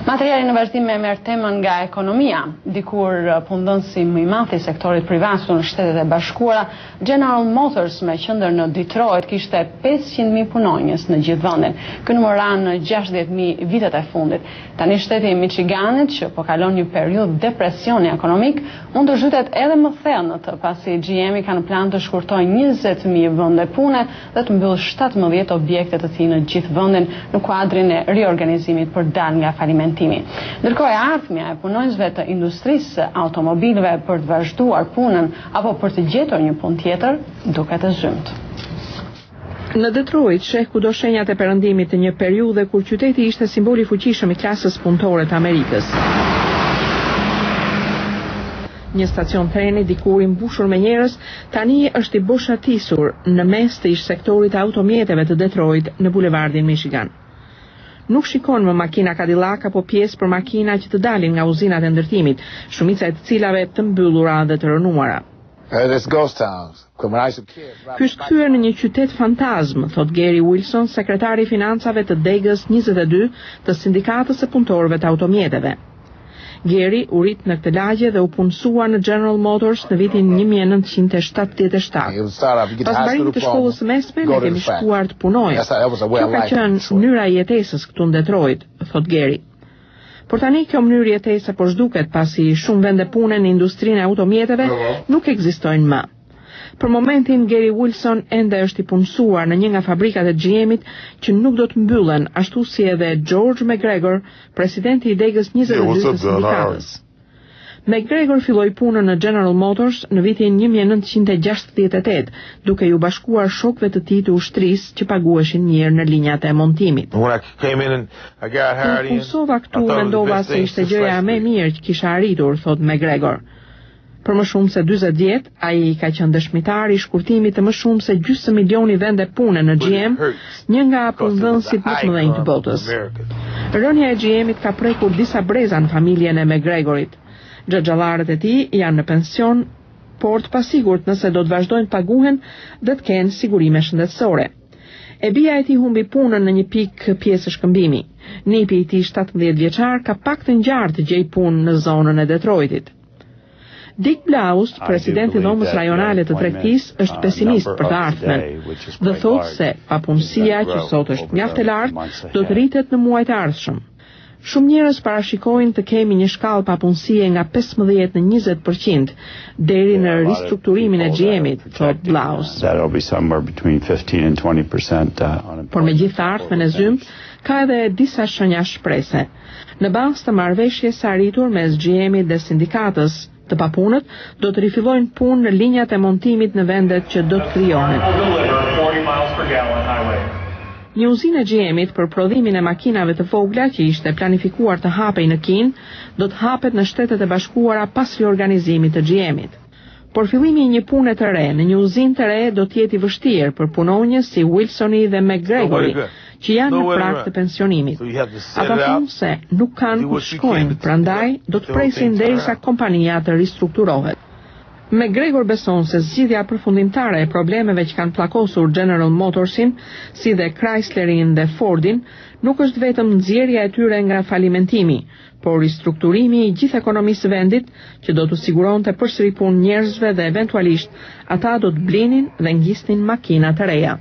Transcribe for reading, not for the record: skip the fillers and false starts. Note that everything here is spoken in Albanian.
Materiali në vazhdim me merr temën nga ekonomia. Dikur punëdhënësi më i madh i sektorit privat në Shtetet e Bashkuara, General Motors me qendër në Detroit kishte 500.000 punonjës në gjithë vendin. Ky numër ra në 60.000 vitet e fundit. Tani shteti i Michiganit, që po kalon një periudhë depresioni ekonomik, mund të zhytet edhe më thellë në të, pasi GM ka në plan të shkurtojë 20.000 vende pune dhe të mbyllë 17 objekte të tij në gjithë vendin në kuadrin e riorganizimit për dalë nga falimentimi. Ndërkohë ardhmja e punonjësve të industrisë automobilëve për të vazhduar punën apo për të gjetur një punë tjetër duket e zymt. Në Detroit sheh kudo shenjat e perëndimit të një periudhe kur qyteti ishte simbol i fuqishëm i klasës punëtore të Amerikës. Një stacion treni dikur i mbushur me njerëz tani është i boshatisur në mes të ish sektorit të automjeteve të Detroit në bulevardin Michigan. Nuk shikon më makina Cadillac apo pjesë për makina që të dalin nga uzinat e ndërtimit, shumica e të cilave të mbyllura dhe të rënuara. Ky është kthyer në një qytet fantazm, thot Gary Wilson, sekretari i financave të Degës 22 të sindikatës së punëtorëve të automjeteve. Gary u rit në këtë lagje dhe u punësua në General Motors në vitin 1977. Pas mbarimit të shkollës së mesme, ne kemi shkuar të punojë. Kjo ka qenë mënyra e jetesës këtu në Detroit, thot Gary. Por tani kjo mënyrë jetese po zhduket pasi shumë vende pune në industrinë e automjeteve nuk ekzistojnë më. Për momentin, Gary Wilson ende është i punësuar në një nga fabrikat e GM-it që nuk do të mbyllen, ashtu si edhe George McGregor, presidenti i Degës 22 të sindikatës. McGregor filloi punën në General Motors në vitin 1968, duke ju bashkuar shokëve të tij të ushtrisë që paguheshin mirë në linjat e montimit. Kur punësova këtu, mendova se ishte gjëja më e mirë që kisha arritur, thot McGregor. Për më shumë se 40 vjet, ai ka qenë dëshmitar i shkurtimit të më shumë se gjysmë milioni vende pune në GM, një nga punëdhënësit më të mëdhenj të botës. Rënja e GM-it ka prekur disa breza në familjen e McGregorit. Xhaxhallarët e tij janë në pension, por të pasigurt nëse do të vazhdojnë të paguhen dhe të kenë sigurime shëndetësore. E bia e tij humbi punën në një pikë pjesë shkëmbimi. Nipi i tij 17 vjeçar ka pak të ngjarë të gjej punë në zonën e Detroitit. Dick Blaus, presidenti i dhomës rajonale të tregtisë, është pesimist për të ardhmen dhe thotë se papunësia, që sot është mjaft e lartë, do të rritet në muajt e ardhshëm. Shumë njerëz parashikojnë të kemi një shkallë papunësie nga 15 në 20% deri në ristrukturimin e GM-it, thot Blaus. Por me gjithë ardhmen e zymt, ka edhe disa shenja shprese. Në bazë të marrëveshjes së arritur mes GM-it dhe sindikatës, të papunët do të rifillojnë punë në linjat e montimit në vendet që do të krijohen. Një uzinë e GM-it për prodhimin e makinave të vogla që ishte planifikuar të hapej në Kinë, do të hapet në Shtetet e Bashkuara pas riorganizimit të GM-it. Por fillimi i një pune të re në një uzinë të re do të jetë i vështirë për punonjës si Wilsoni dhe McGregori, që janë në prag të pensionimit. Ata thonë se nuk kanë ku shkojnë, prandaj do të presin derisa kompania të ristrukturohet. McGregor beson se zgjidhja përfundimtare e problemeve që kanë pllakosur General Motorsin, si dhe Chryslerin dhe Fordin, nuk është vetëm nxjerrja e tyre nga falimentimi, por ristrukturimi i gjithë ekonomisë së vendit, që do të siguronte përsëri punë njerëzve dhe eventualisht ata do të blinin dhe ngjisnin makina të reja.